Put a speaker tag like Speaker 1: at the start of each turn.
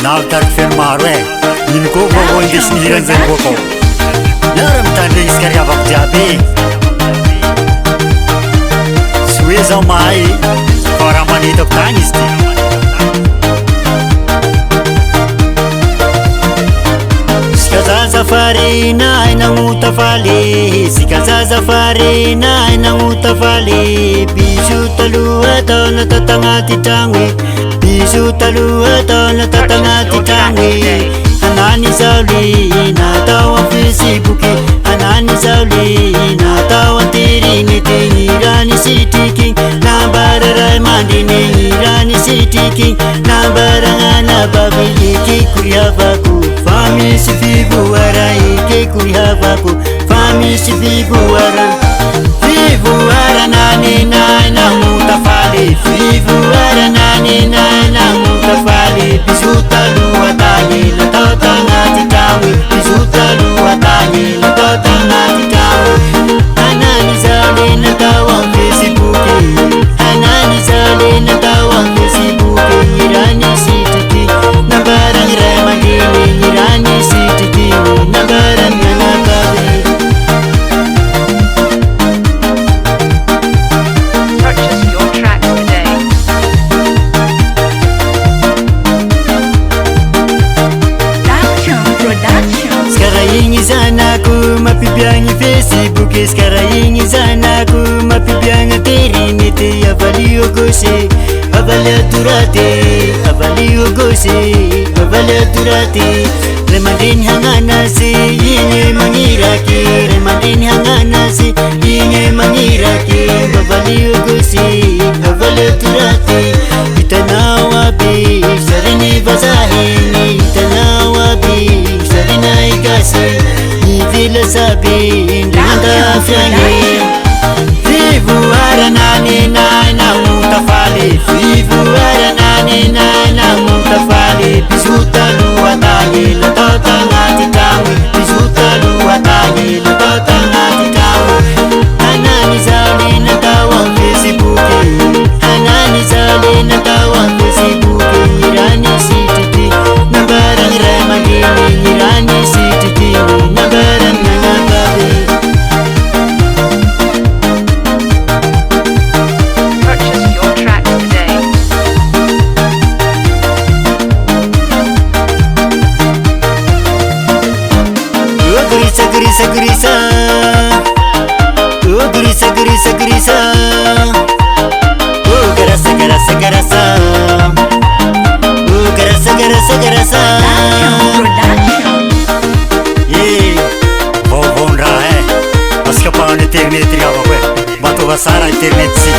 Speaker 1: navitariko feno maro e ino koa vaovao indesinihirany zay koakao lara mitandre izy kariavako jiaby sy hoe zaho mahay fa raha manitako tagny izy ty Zafari na inamuta fale Sika zafari na inamuta fale Bisu talu atona tatangati tangwe Bisu talu atona tatangati tangwe Anani zauli na tawa Facebook Anani zauli na tawa tirini Irani City King Nambara Raimandini Irani City King Nambara ngana babi iki kuriavaku Fami si vivu ara ike kuriavaku Fami si vivu ara nani na mutafali Vivu ara nani na mutafali Bisuta lua tangi la tota ngati kawi Bisuta lua tangi la tota ngati kawi Anani zali na tawang Facebook Anani zali na tawang Facebook Irani City King Nabarang Raimandini Irani City King Nabarang Nangakabi
Speaker 2: Purchase your tracks today. Production.
Speaker 1: Sekarang ini zanaku mapibiangi Facebook Sekarang ini zanaku mapibiangi terinete Avali ogose Avali adurate Avali ogose Avali adurate Remandin hanganasi Inye mangiraki Remandin hanganasi Inye mangiraki Avali ogose Avali adurate Itanawabi Sarini vazahini Itanawabi Sarina ikasi Nivila sabi Ndanga fyani Vivu ara nani na mutafali Vivu ara nani na mutafali Bisuta lua tangi la tota ngati kawi Bisuta lua tangi la tota ngati kawi Anani zali na tawang Facebook Anani zali na tawang Facebook Irani City King Nabarang Raimandini Irani City King Nabarang Nangakabi
Speaker 2: Purchase your tracks today.
Speaker 1: Grisa grisa Oh grisa grisa grisa Oh garasa garasa garasa Oh garasa garasa garasa
Speaker 2: Production.
Speaker 1: Vovon raha Aska pa internet riava que Bato vasara internet si